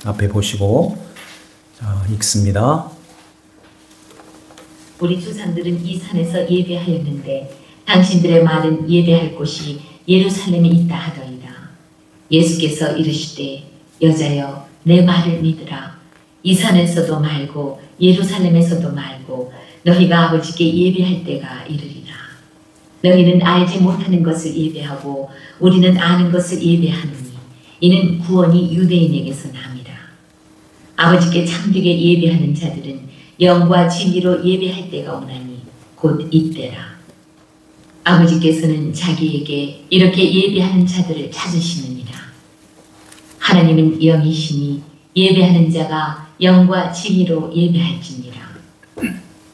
앞에 보시고 자, 읽습니다. 우리 조상들은 이 산에서 예배하였는데 당신들의 말은 예배할 곳이 예루살렘에 있다 하더이다. 예수께서 이르시되 여자여 내 말을 믿으라. 이 산에서도 말고 예루살렘에서도 말고 너희가 아버지께 예배할 때가 이르리라. 너희는 알지 못하는 것을 예배하고 우리는 아는 것을 예배하노니 이는 구원이 유대인에게서 남이라. 아버지께 참되게 예배하는 자들은 영과 진리로 예배할 때가 오나니 곧 이때라. 아버지께서는 자기에게 이렇게 예배하는 자들을 찾으시느니라. 하나님은 영이시니 예배하는 자가 영과 진리로 예배할지니라.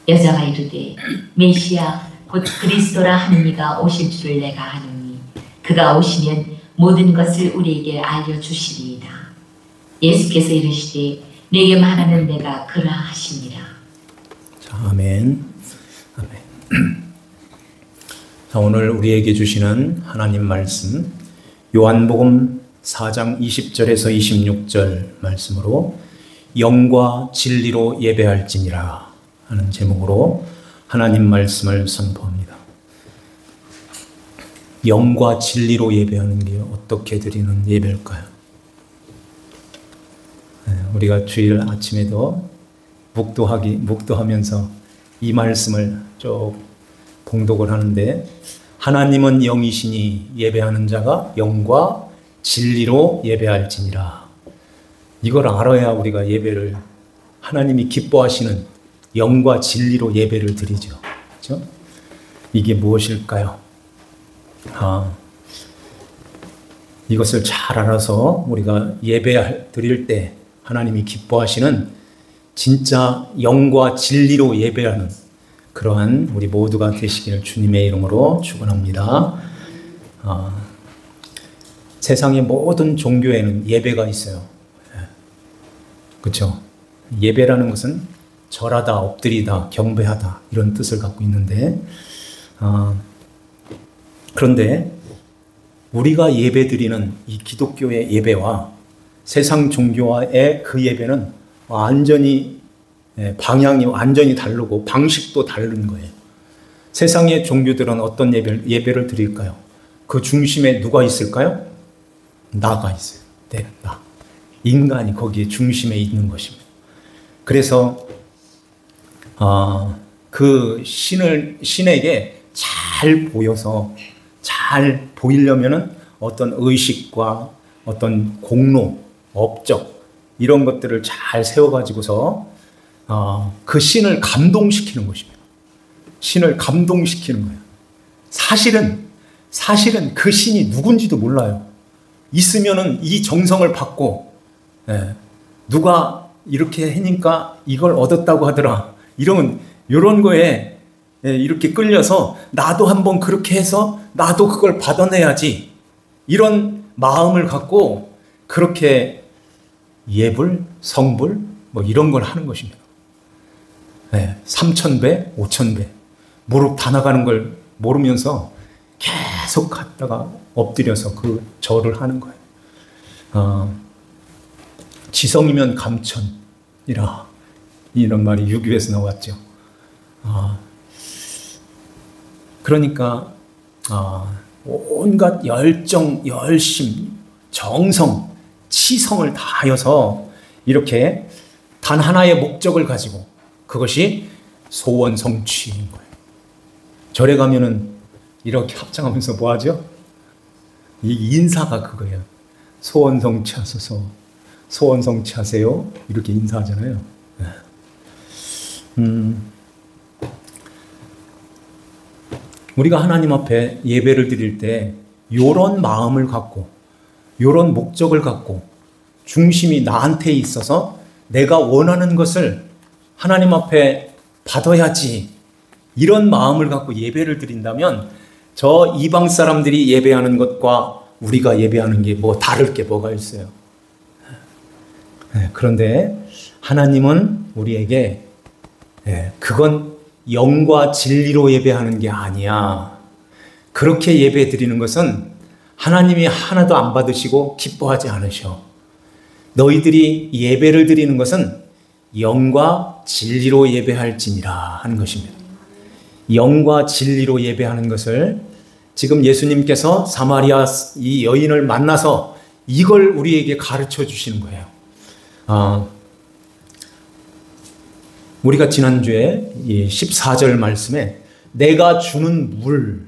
여자가 이르되 메시아 곧 그리스도라 하는 이가 오실 줄을 내가 아노니 그가 오시면 모든 것을 우리에게 알려주시리이다. 예수께서 이르시되 내게 말하는 내가 그라 하시니라. 자, 아멘. 아멘. 자, 오늘 우리에게 주시는 하나님 말씀 요한복음 4장 20절에서 26절 말씀으로 영과 진리로 예배할지니라 하는 제목으로 하나님 말씀을 선포합니다. 영과 진리로 예배하는 게 어떻게 드리는 예배일까요? 우리가 주일 아침에도 묵도하면서 이 말씀을 쭉 봉독을 하는데 하나님은 영이시니 예배하는 자가 영과 진리로 예배할지니라. 이걸 알아야 우리가 예배를 하나님이 기뻐하시는 영과 진리로 예배를 드리죠. 그렇죠? 이게 무엇일까요? 이것을 잘 알아서 우리가 예배 드릴 때 하나님이 기뻐하시는 진짜 영과 진리로 예배하는 그러한 우리 모두가 되시기를 주님의 이름으로 축원합니다. 세상의 모든 종교에는 예배가 있어요. 그렇죠? 예배라는 것은 절하다, 엎드리다, 경배하다 이런 뜻을 갖고 있는데 그런데 우리가 예배드리는 이 기독교의 예배와 세상 종교와의 그 예배는 완전히 방향이 완전히 다르고 방식도 다른 거예요. 세상의 종교들은 어떤 예배를 드릴까요? 그 중심에 누가 있을까요? 나가 있어요. 네, 나. 인간이 거기에 중심에 있는 것입니다. 그래서 그 신에게 잘 보여서 잘 보이려면은 어떤 의식과 어떤 공로, 업적 이런 것들을 잘 세워가지고서 그 신을 감동시키는 것입니다. 신을 감동시키는 거예요. 사실은 그 신이 누군지도 몰라요. 있으면은 이 정성을 받고 누가 이렇게 하니까 이걸 얻었다고 하더라. 이런 거에 이렇게 끌려서 나도 한번 그렇게 해서 나도 그걸 받아내야지. 이런 마음을 갖고 그렇게 예불, 성불 뭐 이런 걸 하는 것입니다. 3,000배, 5,000배 무릎 다 나가는 걸 모르면서 계속 갔다가 엎드려서 그 절을 하는 거예요. 지성이면 감천이라 이런 말이 유교에서 나왔죠. 그러니까 온갖 열정, 열심, 정성, 치성을 다하여서 이렇게 단 하나의 목적을 가지고 그것이 소원 성취인 거예요. 절에 가면은 이렇게 합장하면서 뭐 하죠? 이 인사가 그거예요. 소원 성취하소서, 소원 성취하세요. 이렇게 인사하잖아요. 우리가 하나님 앞에 예배를 드릴 때 이런 마음을 갖고 이런 목적을 갖고 중심이 나한테 있어서 내가 원하는 것을 하나님 앞에 받아야지 이런 마음을 갖고 예배를 드린다면 저 이방 사람들이 예배하는 것과 우리가 예배하는 게 뭐 다를 게 뭐가 있어요. 그런데 하나님은 우리에게 그건 영과 진리로 예배하는 게 아니야. 그렇게 예배 드리는 것은 하나님이 하나도 안 받으시고 기뻐하지 않으셔. 너희들이 예배를 드리는 것은 영과 진리로 예배할지니라 하는 것입니다. 영과 진리로 예배하는 것을 지금 예수님께서 사마리아 이 여인을 만나서 이걸 우리에게 가르쳐 주시는 거예요. 우리가 지난주에 14절 말씀에 내가 주는 물을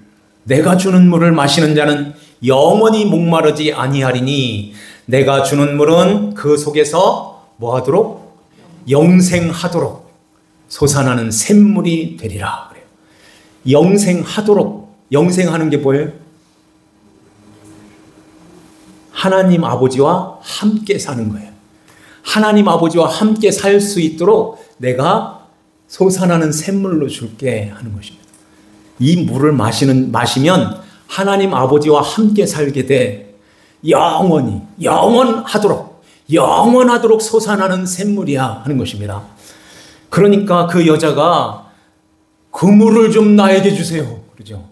마시는 자는 영원히 목마르지 아니하리니 내가 주는 물은 그 속에서 뭐하도록? 영생하도록 솟아나는 샘물이 되리라 그래요. 영생하도록, 영생하는 게 뭐예요? 하나님 아버지와 함께 사는 거예요. 하나님 아버지와 함께 살 수 있도록 내가 솟아나는 샘물로 줄게 하는 것입니다. 이 물을 마시면 하나님 아버지와 함께 살게 돼 영원하도록 솟아나는 샘물이야 하는 것입니다. 그러니까 그 여자가 그 물을 좀 나에게 주세요. 그러죠.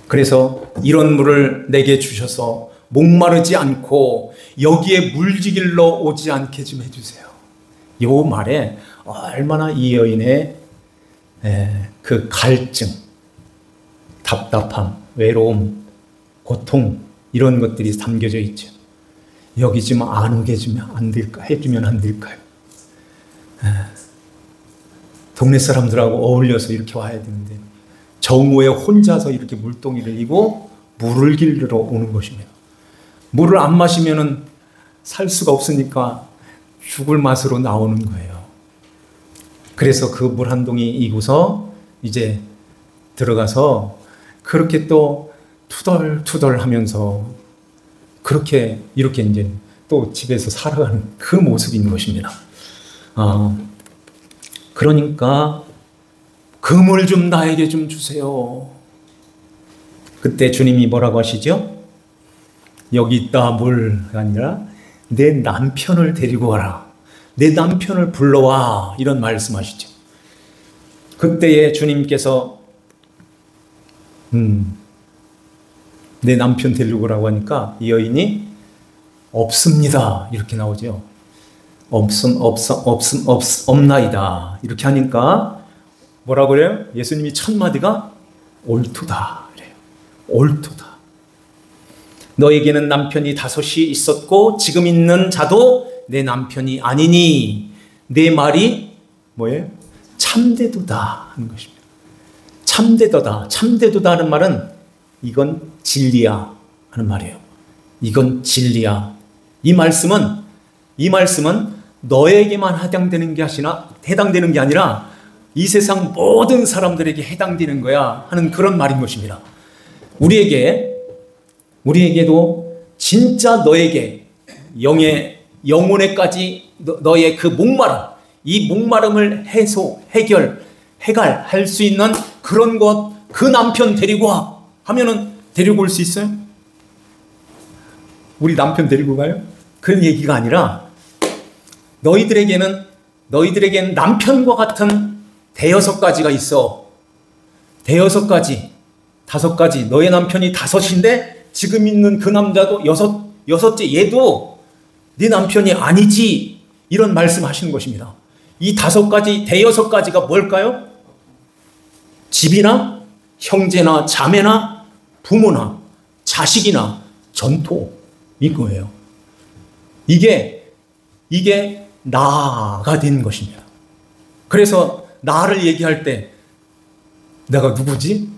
그래서 이런 물을 내게 주셔서 목마르지 않고 여기에 물지길러 오지 않게 좀 해주세요. 이 말에 얼마나 이 여인의 그 갈증, 답답함, 외로움, 고통 이런 것들이 담겨져 있죠. 여기 좀 안 오게 해주면 안 될까요? 동네 사람들하고 어울려서 이렇게 와야 되는데 정오에 혼자서 이렇게 물동이를 이고 물을 길러 오는 것입니다. 물을 안 마시면은 살 수가 없으니까 죽을 맛으로 나오는 거예요. 그래서 그 물 한 동이 이고서 이제 들어가서 그렇게 또 투덜투덜 하면서 그렇게 이렇게 이제 또 집에서 살아가는 그 모습인 것입니다. 그러니까 그 물 좀 나에게 좀 주세요. 그때 주님이 뭐라고 하시죠? 여기 있다 물이 아니라 내 남편을 데리고 와라. 내 남편을 불러와. 이런 말씀하시죠. 그때에 주님께서 내 남편 데리고 오라고 하니까 이 여인이 없습니다. 이렇게 나오죠. 없나이다. 이렇게 하니까 뭐라고 그래요? 예수님이 첫 마디가 옳도다. 그래요. 옳도다. 너에게는 남편이 5이 있었고 지금 있는 자도 내 남편이 아니니 내 말이 뭐예요? 참되도다 하는 것입니다. 참되도다 하는 말은 이건 진리야 하는 말이에요. 이건 진리야. 이 말씀은 너에게만 해당되는 게 아니라 이 세상 모든 사람들에게 해당되는 거야 하는 그런 말인 것입니다. 우리에게도 진짜 너에게 영혼에까지 너의 그 목마름, 이 목마름을 해결할 수 있는 그런 것, 그 남편 데리고 와 하면은 데리고 올 수 있어요? 우리 남편 데리고 가요? 그런 얘기가 아니라 너희들에게는 남편과 같은 5가지가 있어. 5가지, 5가지. 너의 남편이 5인데 지금 있는 그 남자도 6째 얘도 네 남편이 아니지. 이런 말씀하시는 것입니다. 이 5가지, 6가지가 뭘까요? 집이나 형제나 자매나 부모나 자식이나 전토인 거예요. 이게 나가 된 것입니다. 그래서 나를 얘기할 때 내가 누구지?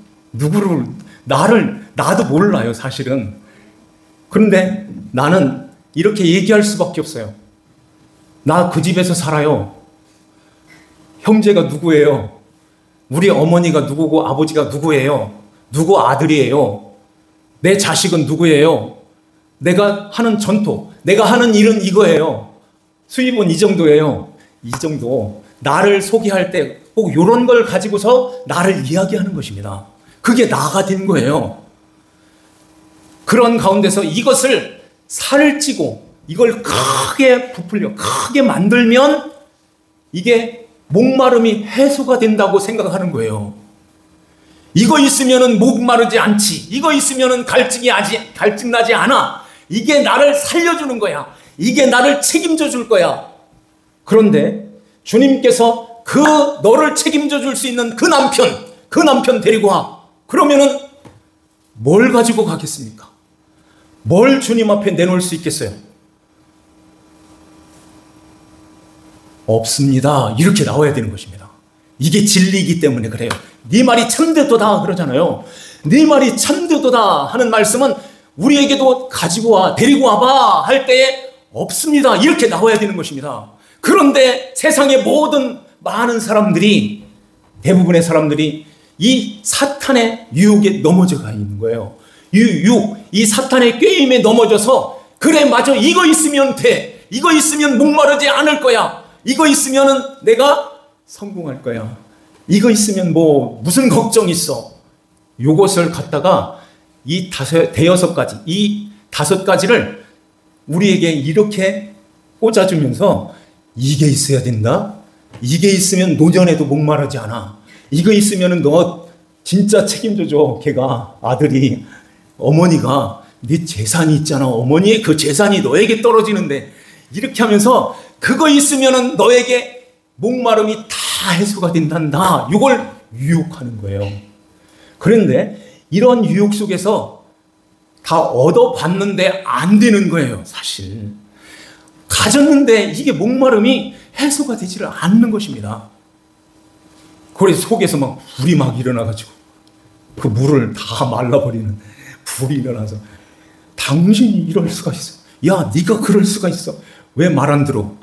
나도 몰라요, 사실은. 그런데 나는 이렇게 얘기할 수밖에 없어요. 나 그 집에서 살아요. 형제가 누구예요? 우리 어머니가 누구고 아버지가 누구예요? 누구 아들이에요? 내 자식은 누구예요? 내가 하는 전토, 내가 하는 일은 이거예요. 수입은 이 정도예요. 이 정도. 나를 소개할 때 꼭 이런 걸 가지고서 나를 이야기하는 것입니다. 그게 나가 된 거예요. 그런 가운데서 이것을 살을 찌고 이걸 크게 부풀려 크게 만들면 이게 목마름이 해소가 된다고 생각하는 거예요. 이거 있으면은 목마르지 않지. 이거 있으면은 갈증 나지 않아. 이게 나를 살려주는 거야. 이게 나를 책임져 줄 거야. 그런데 주님께서 그 너를 책임져 줄 수 있는 그 남편 데리고 와. 그러면은 뭘 가지고 가겠습니까? 뭘 주님 앞에 내놓을 수 있겠어요? 없습니다. 이렇게 나와야 되는 것입니다. 이게 진리이기 때문에 그래요. 네 말이 참되도다 그러잖아요. 네 말이 참되도다 하는 말씀은 우리에게도 가지고 와, 데리고 와봐 할 때에 없습니다. 이렇게 나와야 되는 것입니다. 그런데 세상의 많은 사람들이, 대부분의 사람들이 이 사탄의 유혹에 넘어져가 있는 거예요. 이 사탄의 꾀임에 넘어져서, 그래 맞아, 이거 있으면 돼, 이거 있으면 목마르지 않을 거야, 이거 있으면 내가 성공할 거야, 이거 있으면 무슨 걱정 있어. 요것을 갖다가 이 다섯 가지를 우리에게 이렇게 꽂아주면서, 이게 있어야 된다, 이게 있으면 노년에도 목마르지 않아, 이거 있으면 너 진짜 책임져줘. 걔가, 아들이, 어머니가 네 재산이 있잖아, 어머니의 그 재산이 너에게 떨어지는데, 이렇게 하면서 그거 있으면 너에게 목마름이 다 해소가 된단다. 이걸 유혹하는 거예요. 그런데 이런 유혹 속에서 다 얻어봤는데 안 되는 거예요. 사실 가졌는데 이게 목마름이 해소가 되지를 않는 것입니다. 그래서 속에서 막 불이 막 일어나가지고 그 물을 다 말라버리는 불이 일어나서, 당신이 이럴 수가 있어, 야 네가 그럴 수가 있어, 왜 말 안 들어,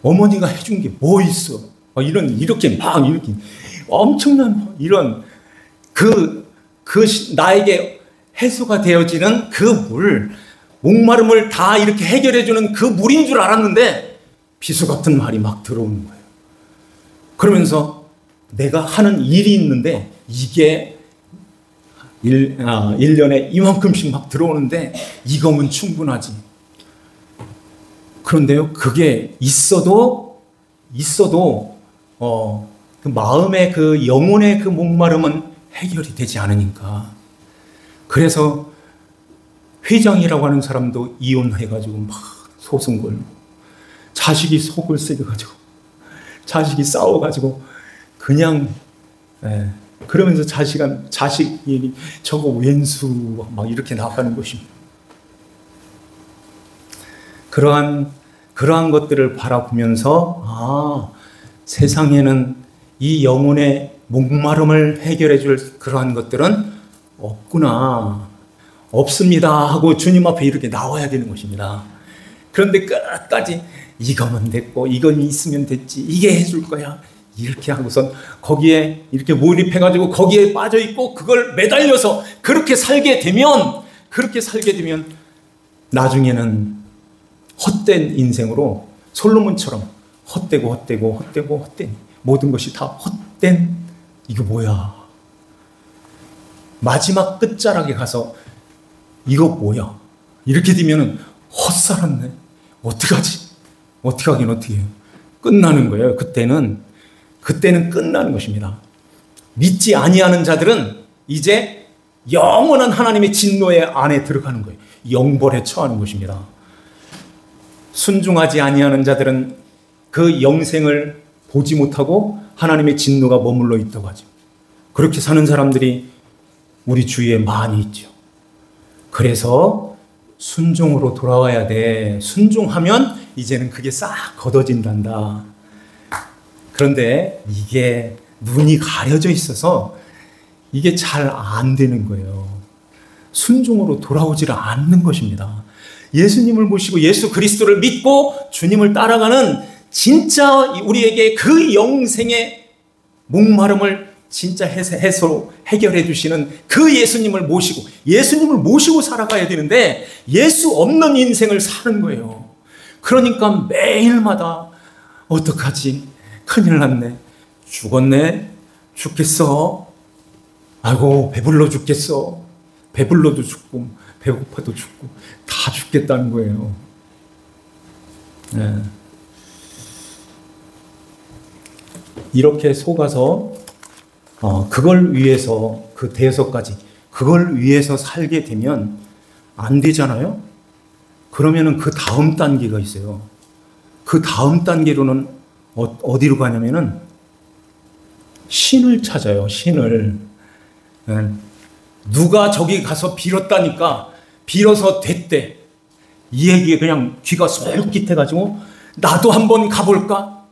어머니가 해준 게 뭐 있어, 이렇게 엄청난 이런 나에게 해소가 되어지는 그 물, 목마름을 다 이렇게 해결해주는 그 물인 줄 알았는데 비수 같은 말이 막 들어오는 거예요. 그러면서 내가 하는 일이 있는데 이게 1년에 이만큼씩 막 들어오는데 이거면 충분하지. 그런데요, 그게 있어도 그 마음의 그 영혼의 그 목마름은 해결이 되지 않으니까. 그래서 회장이라고 하는 사람도 이혼해가지고 막 소송 걸고, 자식이 속을 썩여가지고, 자식이 싸워가지고 그냥 그러면서 자식이 저거 왼수 막 이렇게 나가는 것입니다. 그러한 것들을 바라보면서, 세상에는 이 영혼의 목마름을 해결해 줄 그러한 것들은 없구나, 없습니다 하고 주님 앞에 이렇게 나와야 되는 것입니다. 그런데 끝까지 이거면 됐고, 이건 있으면 됐지, 이게 해줄 거야, 이렇게 하고선 거기에 이렇게 몰입해가지고 거기에 빠져있고 그걸 매달려서 그렇게 살게 되면 나중에는 헛된 인생으로, 솔로몬처럼 헛되고 모든 것이 다 헛된, 이거 뭐야, 마지막 끝자락에 가서 이거 뭐야, 이렇게 되면 헛살았네, 어떡하지, 어떻게 하긴 어떻게 해요. 끝나는 거예요. 그때는 끝나는 것입니다. 믿지 아니하는 자들은 이제 영원한 하나님의 진노의 안에 들어가는 거예요. 영벌에 처하는 것입니다. 순종하지 아니하는 자들은 그 영생을 보지 못하고 하나님의 진노가 머물러 있다고 하죠. 그렇게 사는 사람들이 우리 주위에 많이 있죠. 그래서 순종으로 돌아와야 돼. 순종하면 이제는 그게 싹 걷어진단다. 그런데 이게 눈이 가려져 있어서 이게 잘 안 되는 거예요. 순종으로 돌아오질 않는 것입니다. 예수님을 모시고 예수 그리스도를 믿고 주님을 따라가는, 진짜 우리에게 그 영생의 목마름을 진짜 해결해 주시는 그 예수님을 모시고 살아가야 되는데, 예수 없는 인생을 사는 거예요. 그러니까 매일마다 어떡하지? 큰일 났네. 죽었네? 죽겠어? 아이고, 배불러 죽겠어? 배불러도 죽고 배고파도 죽고 다 죽겠다는 거예요. 이렇게 속아서 그걸 위해서, 그 대여섯까지 그걸 위해서 살게 되면 안 되잖아요. 그러면은 그 다음 단계가 있어요. 그 다음 단계로는 어디로 가냐면은 신을 찾아요. 신을. 누가 저기 가서 빌었다니까 빌어서 됐대. 이 얘기에 그냥 귀가 솔깃해가지고 나도 한번 가볼까?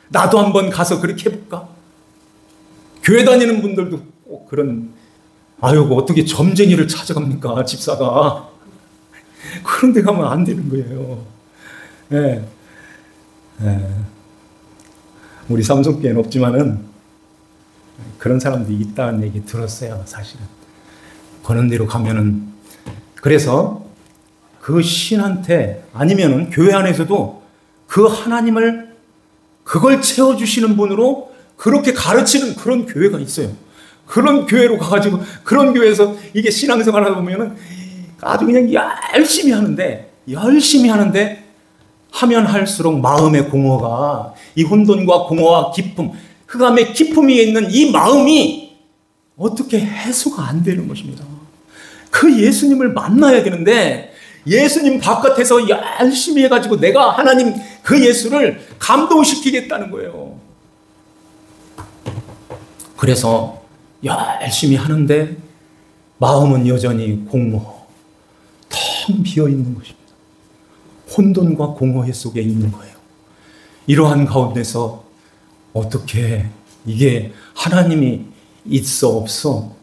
나도 한번 가서 그렇게 해볼까? 교회 다니는 분들도 꼭 그런, 아유, 어떻게 점쟁이를 찾아갑니까, 집사가. 그런 데 가면 안 되는 거예요. 예. 예. 우리 삼성교회는 없지만은 그런 사람들이 있다는 얘기 들었어요, 사실은. 그런 데로 가면은. 그래서 그 신한테, 아니면은 교회 안에서도 그 하나님을, 그걸 채워주시는 분으로 그렇게 가르치는 그런 교회가 있어요. 그런 교회로 가가지고, 그런 교회에서 이게 신앙생활 하다 보면은 아주 그냥 열심히 하는데 하면 할수록 마음의 공허가, 이 혼돈과 공허와 기쁨, 흑암의 기쁨이 있는 이 마음이 어떻게 해소가 안 되는 것입니다. 그 예수님을 만나야 되는데 예수님 바깥에서 열심히 해가지고 내가 하나님 그 예수를 감동시키겠다는 거예요. 그래서 열심히 하는데 마음은 여전히 공허, 텅 비어 있는 것입니다. 혼돈과 공허 속에 있는 거예요. 이러한 가운데서 어떻게 이게 하나님이 있어 없어?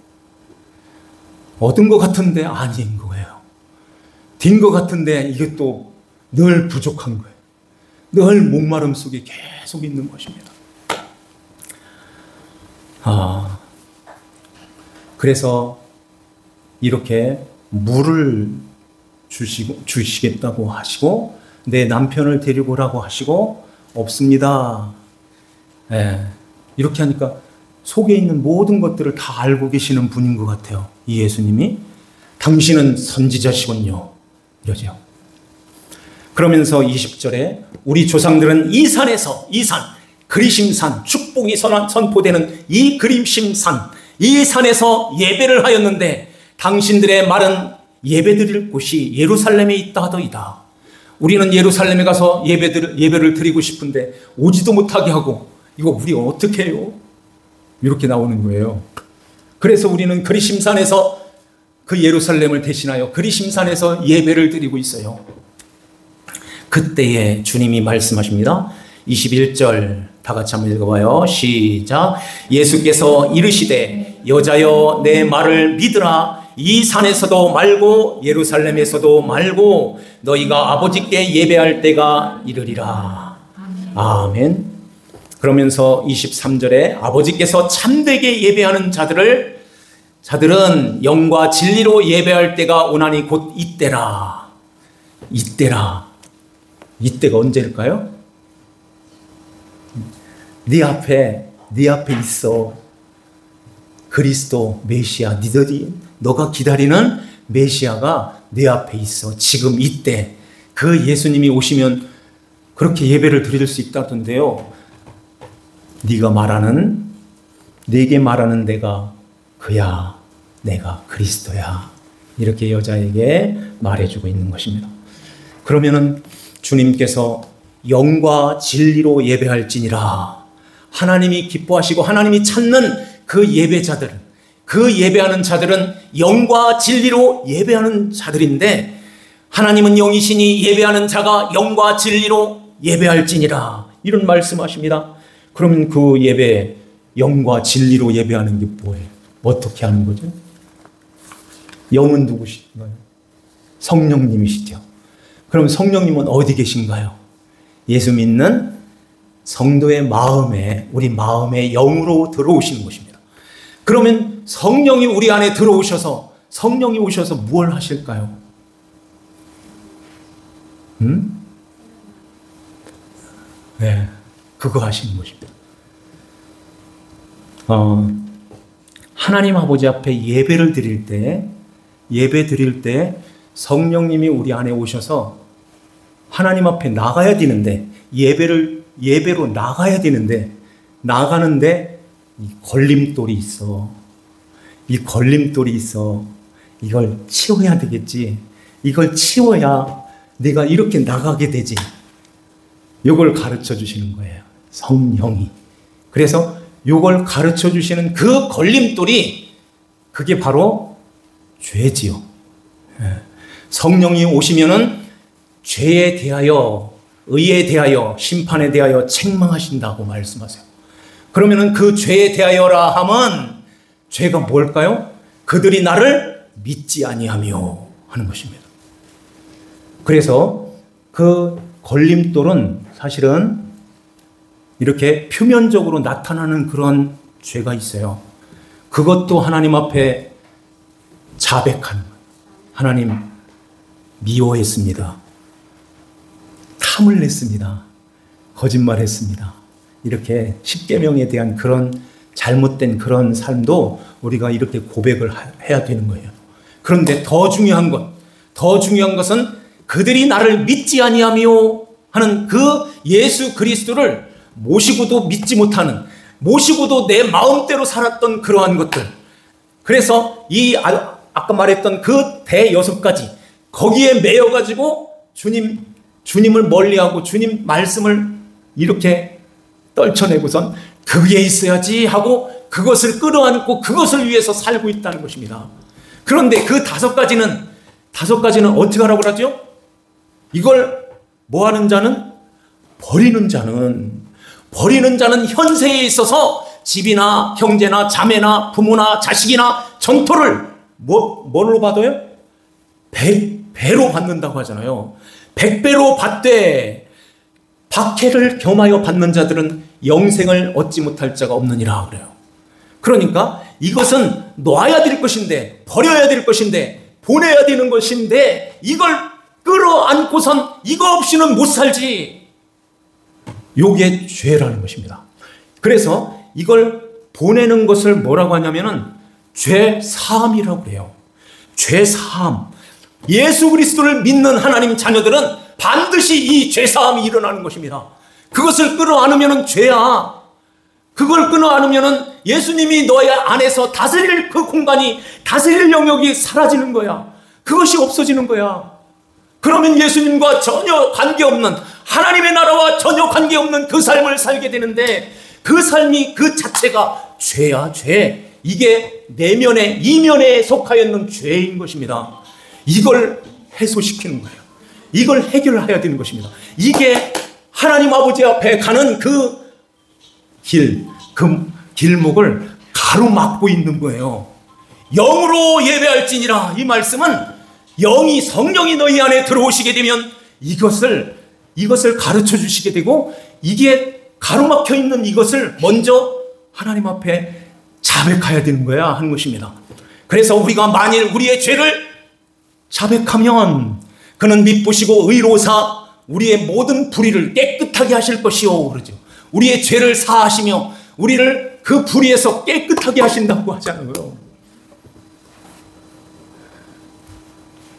얻은 것 같은데 아닌 거예요. 된 것 같은데 이게 또 늘 부족한 거예요. 늘 목마름 속에 계속 있는 것입니다. 그래서 이렇게 물을 주시겠다고 하시고 내 남편을 데리고 오라고 하시고 없습니다. 예, 이렇게 하니까 속에 있는 모든 것들을 다 알고 계시는 분인 것 같아요. 이 예수님이. 당신은 선지자시군요. 이러죠. 그러면서 20절에 우리 조상들은 이 산에서, 이 산, 그리심산, 축복이 선포되는 이 그리심산, 이 산에서 예배를 하였는데 당신들의 말은 예배드릴 곳이 예루살렘에 있다 하더이다. 우리는 예루살렘에 가서 예배를 드리고 싶은데 오지도 못하게 하고 이거 우리 어떻게 해요? 이렇게 나오는 거예요. 그래서 우리는 그리심산에서 그 예루살렘을 대신하여 그리심산에서 예배를 드리고 있어요. 그때에 주님이 말씀하십니다. 21절 다 같이 한번 읽어봐요. 시작. 예수께서 이르시되 여자여 내 말을 믿으라. 이 산에서도 말고 예루살렘에서도 말고 너희가 아버지께 예배할 때가 이르리라. 아멘. 그러면서 23절에 아버지께서 참되게 예배하는 자들은 영과 진리로 예배할 때가 오나니 곧 이때라. 이때가 언제일까요? 네 앞에 있어. 그리스도 메시아, 너가 기다리는 메시아가 네 앞에 있어. 지금 이때 그 예수님이 오시면 그렇게 예배를 드릴 수 있다던데요. 내게 말하는 내가 그야, 내가 그리스도야. 이렇게 여자에게 말해주고 있는 것입니다. 그러면은 주님께서 영과 진리로 예배할지니라. 하나님이 기뻐하시고 하나님이 찾는 그 예배자들, 그 예배하는 자들은 영과 진리로 예배하는 자들인데 하나님은 영이시니 예배하는 자가 영과 진리로 예배할지니라. 이런 말씀하십니다. 그러면 그 예배, 영과 진리로 예배하는 게 뭐예요? 어떻게 하는 거죠? 영은 누구신가요? 성령님이시죠. 그럼 성령님은 어디 계신가요? 예수 믿는 성도의 마음에, 우리 마음의 영으로 들어오시는 것입니다. 그러면 성령이 우리 안에 들어오셔서, 성령이 오셔서 무엇을 하실까요? 네, 그거 하시는 것입니다. 하나님 아버지 앞에 예배 드릴 때 성령님이 우리 안에 오셔서 하나님 앞에 나가야 되는데, 예배로 나가야 되는데, 나가는데 이 걸림돌이 있어. 이걸 치워야 되겠지. 이걸 치워야 네가 이렇게 나가게 되지. 이걸 가르쳐 주시는 거예요. 성령이. 그래서 이걸 가르쳐 주시는 그 걸림돌이 그게 바로 죄지요. 성령이 오시면은 죄에 대하여, 의에 대하여, 심판에 대하여 책망하신다고 말씀하세요. 그러면은 그 죄에 대하여라 함은 죄가 뭘까요? 그들이 나를 믿지 아니하며 하는 것입니다. 그래서 그 걸림돌은 사실은 이렇게 표면적으로 나타나는 그런 죄가 있어요. 그것도 하나님 앞에 자백하는 거예요. 하나님 미워했습니다. 탐을 냈습니다. 거짓말했습니다. 이렇게 십계명에 대한 그런 잘못된 그런 삶도 우리가 이렇게 고백을 해야 되는 거예요. 그런데 더 중요한 것은 그들이 나를 믿지 아니하며 하는 그 예수 그리스도를 모시고도 믿지 못하는, 모시고도 내 마음대로 살았던 그러한 것들. 그래서 이 아까 말했던 그 대여섯 가지 거기에 매여가지고 주님을 멀리하고 주님 말씀을 이렇게 떨쳐내고선 그게 있어야지 하고 그것을 끌어안고 그것을 위해서 살고 있다는 것입니다. 그런데 그 다섯 가지는 어떻게 하라고 그러죠? 이걸 뭐 하는 자는? 버리는 자는 현세에 있어서 집이나 형제나 자매나 부모나 자식이나 전토를 뭘로 받아요? 배로 받는다고 하잖아요. 100배로 받되 박해를 겸하여 받는 자들은 영생을 얻지 못할 자가 없느니라 그래요. 그러니까 이것은 놔야 될 것인데, 버려야 될 것인데, 보내야 되는 것인데 이걸 끌어안고선 이거 없이는 못 살지. 요게 죄라는 것입니다. 그래서 이걸 보내는 것을 뭐라고 하냐면은 죄 사함이라고 그래요. 죄 사함. 예수 그리스도를 믿는 하나님 자녀들은 반드시 이 죄 사함이 일어나는 것입니다. 그것을 끌어안으면은 죄야. 그걸 끌어안으면은 예수님이 너의 안에서 다스릴 그 공간이, 다스릴 영역이 사라지는 거야. 그것이 없어지는 거야. 그러면 예수님과 전혀 관계없는, 하나님의 나라와 전혀 관계없는 그 삶을 살게 되는데, 그 삶이 그 자체가 죄야, 죄. 이게 내면에, 이면에 속하여 있는 죄인 것입니다. 이걸 해소시키는 거예요. 이걸 해결해야 되는 것입니다. 이게 하나님 아버지 앞에 가는 그 길목을 가로막고 있는 거예요. 영으로 예배할지니라. 이 말씀은 성령이 너희 안에 들어오시게 되면 이것을 가르쳐 주시게 되고, 이게 가로막혀 있는 이것을 먼저 하나님 앞에 자백해야 되는 거야 하는 것입니다. 그래서 우리가 만일 우리의 죄를 자백하면 그는 미쁘시고 의로사 우리의 모든 불의를 깨끗하게 하실 것이요 그러죠. 우리의 죄를 사하시며 우리를 그 불의에서 깨끗하게 하신다고 하잖아요.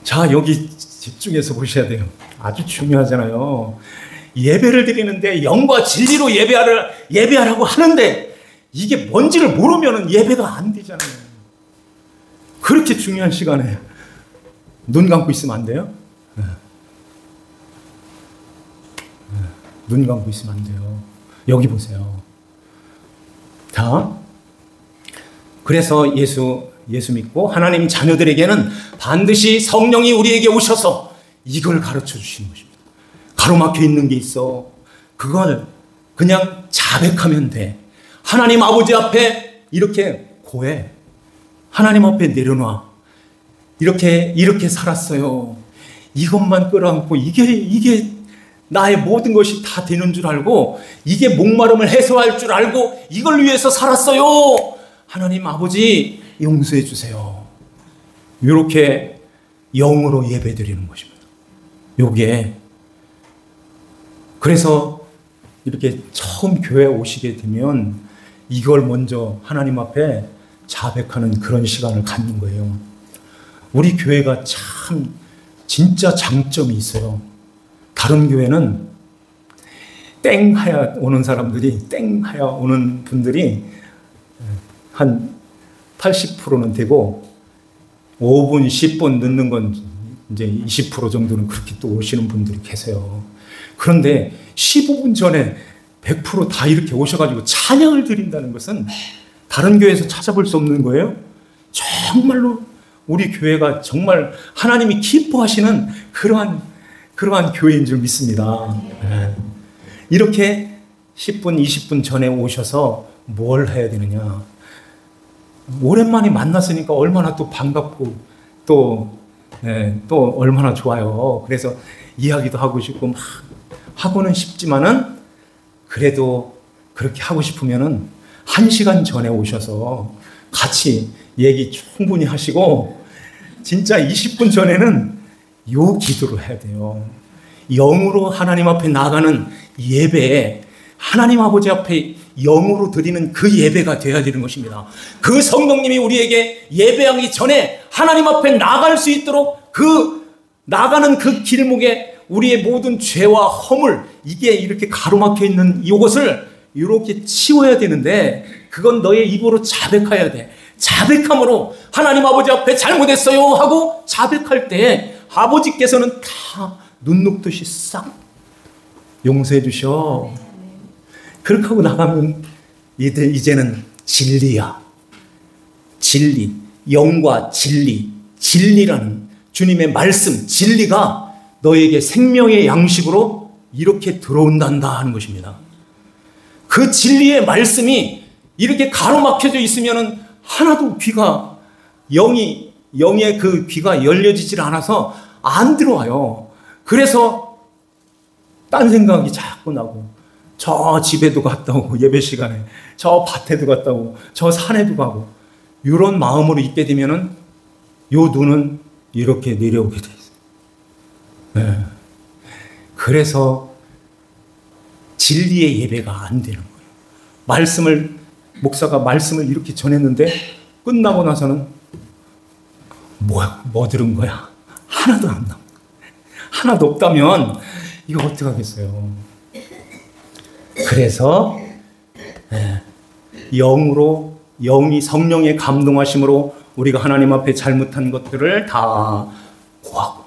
자, 여기 집중해서 보셔야 돼요. 아주 중요하잖아요. 예배를 드리는데 영과 진리로 예배하라고 하는데 이게 뭔지를 모르면 예배가 안 되잖아요. 그렇게 중요한 시간에 눈 감고 있으면 안 돼요? 눈 감고 있으면 안 돼요. 여기 보세요. 자, 그래서 예수 믿고 하나님 자녀들에게는 반드시 성령이 우리에게 오셔서 이걸 가르쳐 주시는 것입니다. 가로막혀 있는 게 있어. 그걸 그냥 자백하면 돼. 하나님 아버지 앞에 이렇게 고해. 하나님 앞에 내려놔. 이렇게 살았어요. 이것만 끌어안고 이게 나의 모든 것이 다 되는 줄 알고, 이게 목마름을 해소할 줄 알고 이걸 위해서 살았어요. 하나님 아버지 용서해 주세요. 이렇게 영으로 예배드리는 것입니다. 요게 그래서 이렇게 처음 교회에 오시게 되면 이걸 먼저 하나님 앞에 자백하는 그런 시간을 갖는 거예요. 우리 교회가 참 진짜 장점이 있어요. 다른 교회는 땡하야 오는 사람들이, 땡하야 오는 분들이 한 80%는 되고 5분, 10분 늦는 건 이제 20% 정도는 그렇게 또 오시는 분들이 계세요. 그런데 15분 전에 100%다 이렇게 오셔가지고 찬양을 드린다는 것은 다른 교회에서 찾아볼 수 없는 거예요. 정말로 우리 교회가 정말 하나님이 기뻐하시는 그러한 교회인 줄 믿습니다. 네. 이렇게 10분, 20분 전에 오셔서 뭘 해야 되느냐. 오랜만에 만났으니까 얼마나 또 반갑고 또 얼마나 좋아요. 그래서 이야기도 하고 싶고 막 하고는 싶지만은 그래도 그렇게 하고 싶으면은 1시간 전에 오셔서 같이 얘기 충분히 하시고 진짜 20분 전에는 요 기도를 해야 돼요. 영으로 하나님 앞에 나가는 예배에 하나님 아버지 앞에 영으로 드리는 그 예배가 되어야 되는 것입니다. 그 성령님이 우리에게 예배하기 전에 하나님 앞에 나갈 수 있도록 나가는 그 길목에 우리의 모든 죄와 허물, 이게 이렇게 가로막혀 있는 이것을 이렇게 치워야 되는데 그건 너의 입으로 자백해야 돼. 자백함으로 하나님 아버지 앞에 잘못했어요 하고 자백할 때 아버지께서는 다 눈 녹듯이 싹 용서해 주셔. 그렇게 하고 나가면 이제는 진리야. 진리, 영과 진리, 진리라는 주님의 말씀, 진리가 너에게 생명의 양식으로 이렇게 들어온단다 하는 것입니다. 그 진리의 말씀이 이렇게 가로막혀져 있으면 하나도 영의 그 귀가 열려지질 않아서 안 들어와요. 그래서 딴 생각이 자꾸 나고 저 집에도 갔다 오고 예배 시간에 저 밭에도 갔다 오고 저 산에도 가고 이런 마음으로 있게 되면은 요 눈은 이렇게 내려오게 돼 있어요. 네. 그래서 진리의 예배가 안 되는 거예요. 목사가 말씀을 이렇게 전했는데 끝나고 나서는 뭐 들은 거야? 하나도 안 나와. 하나도 없다면 이거 어떡하겠어요. 그래서 영이 성령의 감동하심으로 우리가 하나님 앞에 잘못한 것들을 다 고하고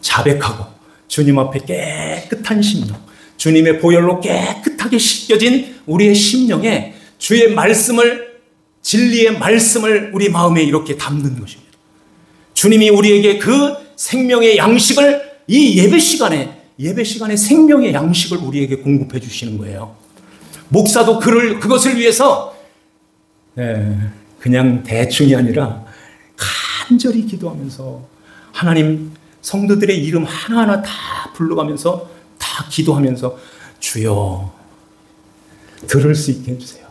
자백하고 주님 앞에 깨끗한 심령, 주님의 보혈로 깨끗하게 씻겨진 우리의 심령에 주의 말씀을, 진리의 말씀을 우리 마음에 이렇게 담는 것입니다. 주님이 우리에게 그 생명의 양식을 이 예배 시간에 생명의 양식을 우리에게 공급해 주시는 거예요. 목사도 그것을 위해서 그냥 대충이 아니라 간절히 기도하면서 하나님 성도들의 이름 하나하나 다 불러가면서 다 기도하면서 주여 들을 수 있게 해주세요.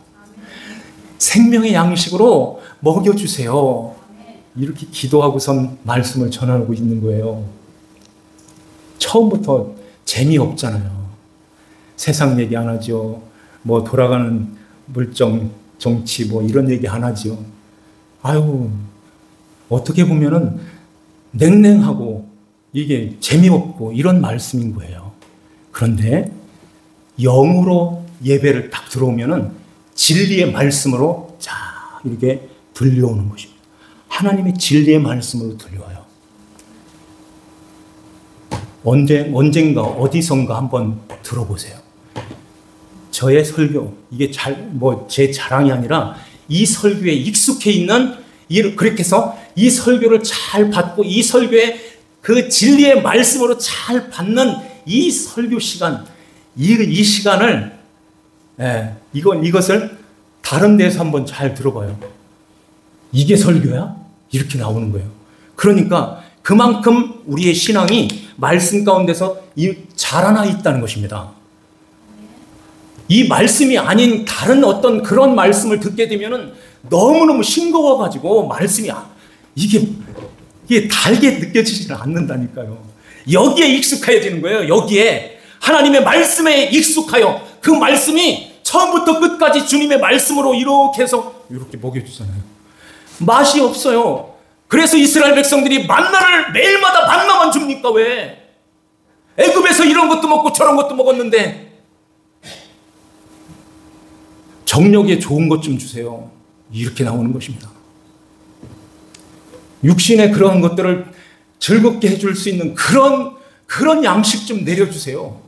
생명의 양식으로 먹여주세요. 이렇게 기도하고선 말씀을 전하고 있는 거예요. 처음부터 재미없잖아요. 세상 얘기 안 하죠. 뭐 돌아가는 물정, 정치 뭐 이런 얘기 안 하죠. 아유, 어떻게 보면은 냉랭하고 이게 재미없고 이런 말씀인 거예요. 그런데 영으로 예배를 딱 들어오면은 진리의 말씀으로 자 이렇게 들려오는 것입니다. 하나님의 진리의 말씀으로 들려와요. 언젠가 어디선가 한번 들어보세요. 저의 설교, 이게 제 자랑이 아니라 이 설교에 익숙해 있는, 그렇게 해서 이 설교를 잘 받고 이 설교에 그 진리의 말씀으로 잘 받는 이 설교 시간, 이 시간을, 이것을 다른 데서 한번 잘 들어봐요. 이게 설교야? 이렇게 나오는 거예요. 그러니까 그만큼 우리의 신앙이 말씀 가운데서 자라나 있다는 것입니다. 이 말씀이 아닌 다른 어떤 그런 말씀을 듣게 되면은 너무너무 싱거워가지고 말씀이 이게 달게 느껴지지는 않는다니까요. 여기에 익숙해지는 거예요. 여기에 하나님의 말씀에 익숙하여 그 말씀이 처음부터 끝까지 주님의 말씀으로 이렇게 해서 이렇게 먹여주잖아요. 맛이 없어요. 그래서 이스라엘 백성들이 만나를 매일마다 만나만 줍니까? 왜? 애굽에서 이런 것도 먹고 저런 것도 먹었는데 정력에 좋은 것 좀 주세요. 이렇게 나오는 것입니다. 육신의 그런 것들을 즐겁게 해줄 수 있는 그런 양식 좀 내려주세요.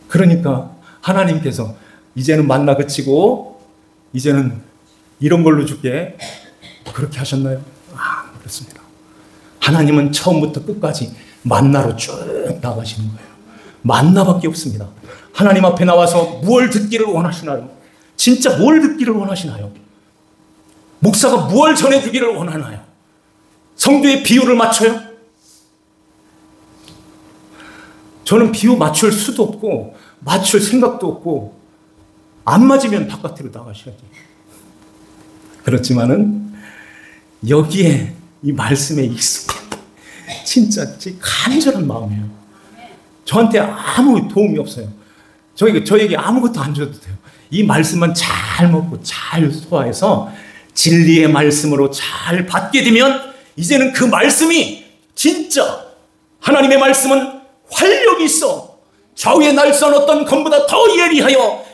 그러니까 하나님께서 이제는 만나 그치고 이제는 이런 걸로 줄게. 그렇게 하셨나요? 그렇습니다. 하나님은 처음부터 끝까지 만나로 쭉 나가시는 거예요. 만나밖에 없습니다. 하나님 앞에 나와서 무엇을 듣기를 원하시나요? 진짜 뭘 듣기를 원하시나요? 목사가 무엇을 전해주기를 원하나요? 성도의 비유를 맞춰요? 저는 비유 맞출 수도 없고 맞출 생각도 없고 안 맞으면 바깥으로 나가셔야지. 그렇지만은 여기에 이 말씀에 익숙해 진짜 간절한 마음이에요. 저한테 아무 도움이 없어요. 저에게 아무것도 안 줘도 돼요. 이 말씀만 잘 먹고 잘 소화해서 진리의 말씀으로 잘 받게 되면 이제는 그 말씀이 진짜 하나님의 말씀은 활력이 있어 좌우에 날선 어떤 검보다 더 예리하여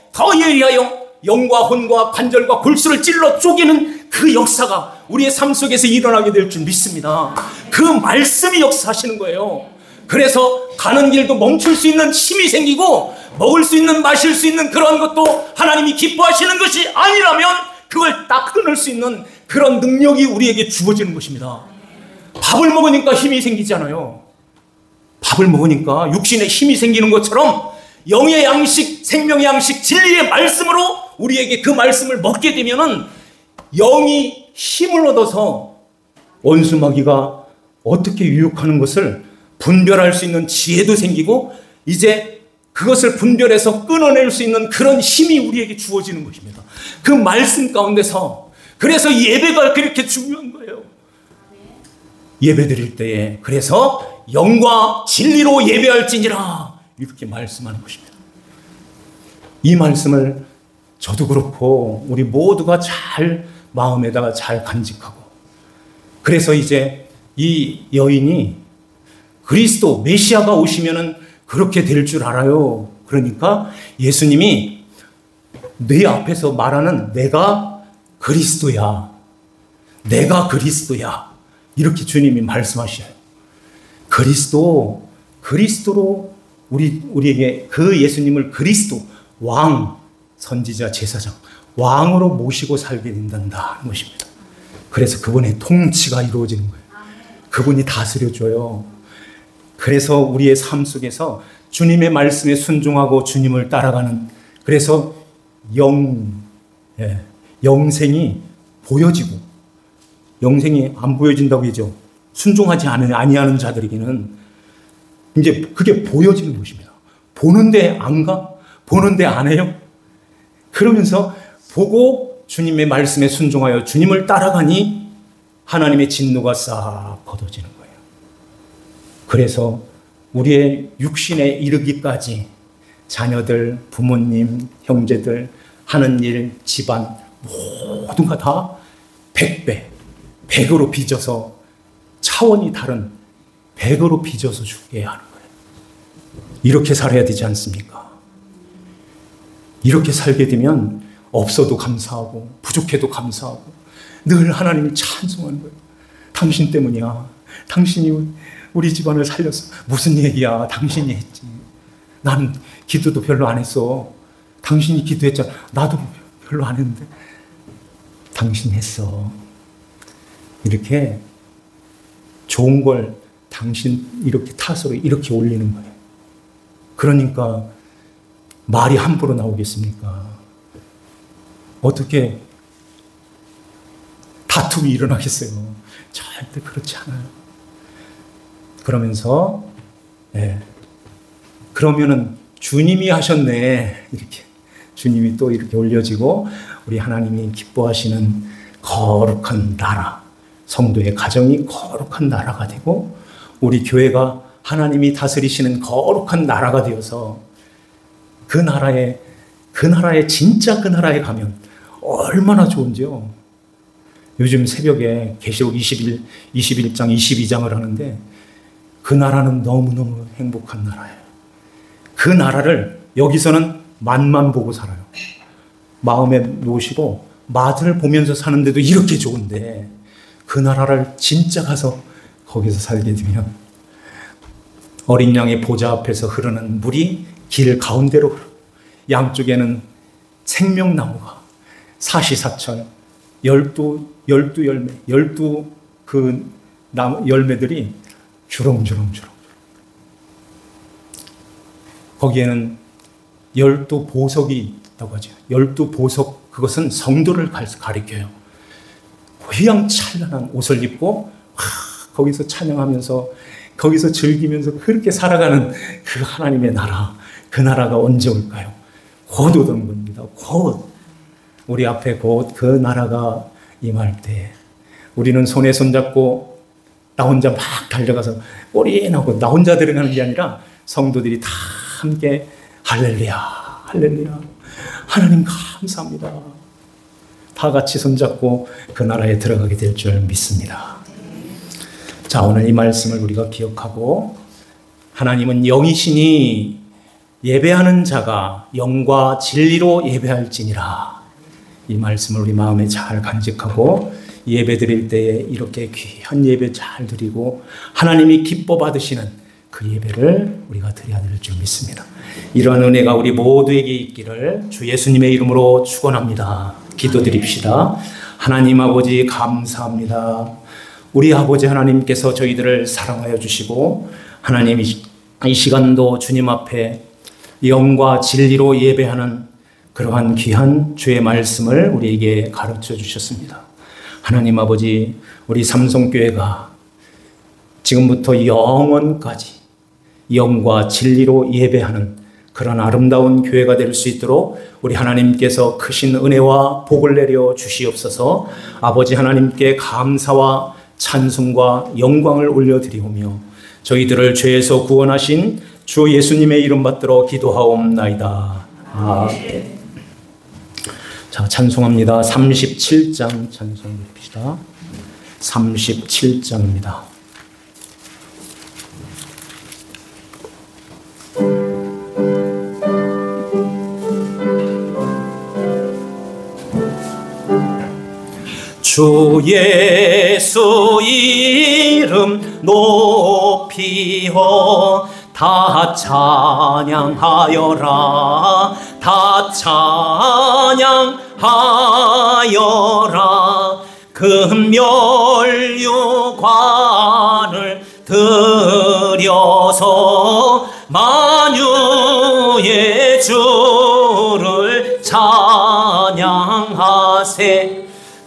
영과 혼과 관절과 골수를 찔러 쪼개는 그 역사가 우리의 삶 속에서 일어나게 될 줄 믿습니다. 그 말씀이 역사하시는 거예요. 그래서 가는 길도 멈출 수 있는 힘이 생기고 먹을 수 있는 마실 수 있는 그런 것도 하나님이 기뻐하시는 것이 아니라면 그걸 딱 끊을 수 있는 그런 능력이 우리에게 주어지는 것입니다. 밥을 먹으니까 힘이 생기잖아요. 밥을 먹으니까 육신에 힘이 생기는 것처럼 영의 양식, 생명의 양식, 진리의 말씀으로 우리에게 그 말씀을 먹게 되면은 영이 힘을 얻어서 원수마귀가 어떻게 유혹하는 것을 분별할 수 있는 지혜도 생기고 이제 그것을 분별해서 끊어낼 수 있는 그런 힘이 우리에게 주어지는 것입니다. 그 말씀 가운데서 그래서 예배가 그렇게 중요한 거예요. 예배 드릴 때에 그래서 영과 진리로 예배할지니라 이렇게 말씀하는 것입니다. 이 말씀을 저도 그렇고 우리 모두가 잘 마음에다가 잘 간직하고 그래서 이제 이 여인이 그리스도 메시아가 오시면은 그렇게 될 줄 알아요. 그러니까 예수님이 내 앞에서 말하는 내가 그리스도야. 내가 그리스도야. 이렇게 주님이 말씀하셔요. 그리스도로 우리에게 그 예수님을 그리스도, 왕, 선지자, 제사장, 왕으로 모시고 살게 된다는 것입니다. 그래서 그분의 통치가 이루어지는 거예요. 그분이 다스려줘요. 그래서 우리의 삶 속에서 주님의 말씀에 순종하고 주님을 따라가는 그래서 영생이 보여지고 영생이 안 보여진다고 하죠. 순종하지 아니하는 자들에게는 이제 그게 보여지는 것입니다. 보는데 안 가? 보는데 안 해요? 그러면서 보고 주님의 말씀에 순종하여 주님을 따라가니 하나님의 진노가 싹 걷어지는 거예요. 그래서 우리의 육신에 이르기까지 자녀들, 부모님, 형제들, 하는 일, 집안 모두가 다 100배, 100으로 빚어서 차원이 다른 100으로 빚어서 주게 하는 거예요. 이렇게 살아야 되지 않습니까? 이렇게 살게 되면 없어도 감사하고 부족해도 감사하고 늘 하나님을 찬송하는 거예요. 당신 때문이야. 당신이 우리 집안을 살렸어. 무슨 얘기야. 당신이 했지. 나는 기도도 별로 안 했어. 당신이 기도했잖아. 나도 별로 안 했는데 당신이 했어. 이렇게 좋은 걸 당신 이렇게 탓으로 이렇게 올리는 거예요. 그러니까 말이 함부로 나오겠습니까? 어떻게 다툼이 일어나겠어요? 절대 그렇지 않아요. 그러면서 그러면은 주님이 하셨네. 이렇게 주님이 또 이렇게 올려지고 우리 하나님이 기뻐하시는 거룩한 나라, 성도의 가정이 거룩한 나라가 되고 우리 교회가 하나님이 다스리시는 거룩한 나라가 되어서 그 나라에 진짜 그 나라에 가면 얼마나 좋은지요. 요즘 새벽에 계시록 21장, 22장을 하는데 그 나라는 너무너무 행복한 나라예요. 그 나라를 여기서는 맛만 보고 살아요. 마음에 놓으시고 맛을 보면서 사는데도 이렇게 좋은데 그 나라를 진짜 가서 거기서 살게 되면 어린 양의 보좌 앞에서 흐르는 물이 길 가운데로 흐르고 양쪽에는 생명나무가 사시사철 12 그 나무 열매들이 주렁주렁 거기에는 12보석이 있다고 하죠. 12보석, 그것은 성도를 가리켜요. 휘황찬란한 옷을 입고 거기서 찬양하면서 거기서 즐기면서 그렇게 살아가는 그 하나님의 나라, 그 나라가 언제 올까요? 곧 오는 겁니다. 곧 우리 앞에 곧 그 나라가 임할 때 우리는 손에 손잡고 나 혼자 막 달려가서 꼬리나고 나 혼자 들어가는 게 아니라 성도들이 다 함께 할렐루야 할렐루야 하나님 감사합니다 다 같이 손잡고 그 나라에 들어가게 될 줄 믿습니다. 자, 오늘 이 말씀을 우리가 기억하고 하나님은 영이시니 예배하는 자가 영과 진리로 예배할지니라, 이 말씀을 우리 마음에 잘 간직하고 예배 드릴 때에 이렇게 귀한 예배 잘 드리고 하나님이 기뻐 받으시는 그 예배를 우리가 드려야 될 줄 믿습니다. 이러한 은혜가 우리 모두에게 있기를 주 예수님의 이름으로 축원합니다. 기도드립시다. 하나님 아버지 감사합니다. 우리 아버지 하나님께서 저희들을 사랑하여 주시고 하나님 이 시간도 주님 앞에 영과 진리로 예배하는 그러한 귀한 주의 말씀을 우리에게 가르쳐 주셨습니다. 하나님 아버지, 우리 삼성교회가 지금부터 영원까지 영과 진리로 예배하는 그런 아름다운 교회가 될 수 있도록 우리 하나님께서 크신 은혜와 복을 내려 주시옵소서. 아버지 하나님께 감사와 찬송과 영광을 올려드리오며 저희들을 죄에서 구원하신 주 예수님의 이름 받들어 기도하옵나이다. 아멘. 자, 찬송합니다. 37장 찬송드립시다. 37장입니다. 주 예수 이름 높이어 다 찬양하여라, 다 찬양하여라. 금면류관을 들여서 만유의 주를 찬양하세.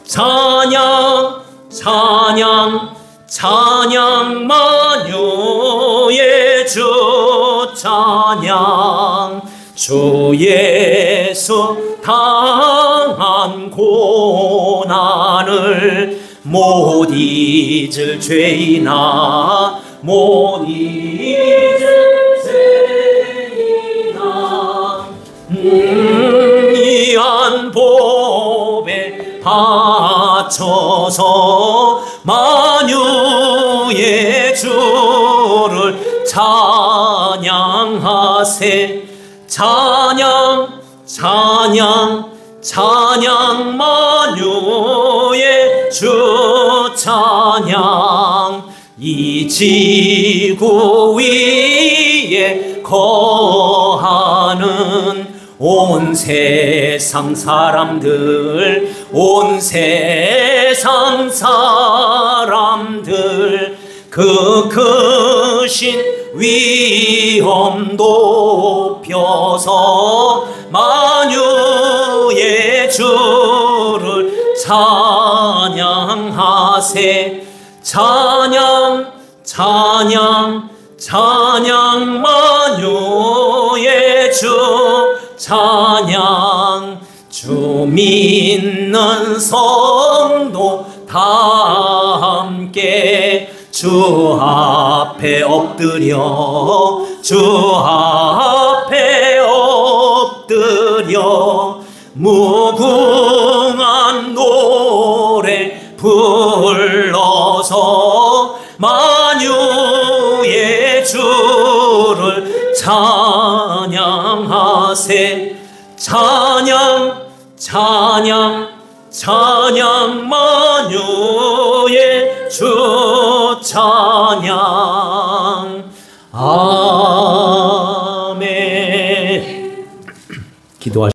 찬양 찬양 찬양 만유의 주 찬양. 주 예수 당한 고난을 못 잊을 죄이나 못 잊을 죄이나 이한 보배 바쳐서 만유의 주를 찬양하세. 찬양 찬양 찬양 만유의 주 찬양. 이 지구 위에 거하는 온 세상 사람들, 온 세상 사람들, 그 크신 위엄 높여서 만유의 주를 찬양하세. 찬양 찬양 찬양 만유의 주 찬양. 주 믿는 성도 다 함께 주 앞에 엎드려, 주 앞에 엎드려 무궁한 노래 불러서 만유의 주를 찬양하세. 찬양 찬양 찬양 만유의 주 찬양. 기도하시